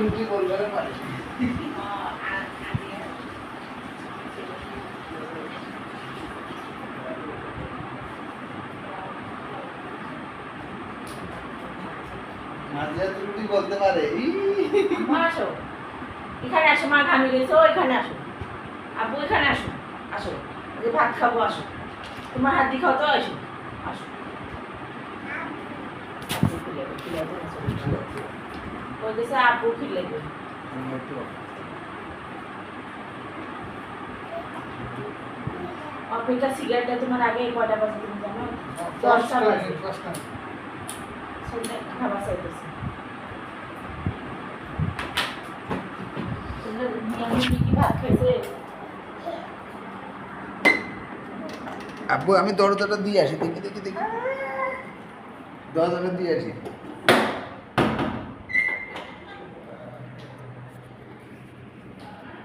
রুটি বলবে পারে মাঝে রুটি বলতে পারে মা আসো এখানে আসো, মা ঘামি গেছো, এখানে আসো, আব্বু এখানে আসো, আসো যে ভাত খাবো, আসো তোমার হাত দিয়ে খাও তো, আসো আসো বলতেছে আব্বু খিলে দেবে। অপেক্ষা সিগারেটটা তোমার আগে কয়টা বাজে তুমি জানো? 10টা বাজে। শুনতে খাবার চাইতেছে। কি ভাত খাইছে? আব্বু আমি দরজাটা দিয়ে আসি, দেখি দরজাটা দিয়ে আসি।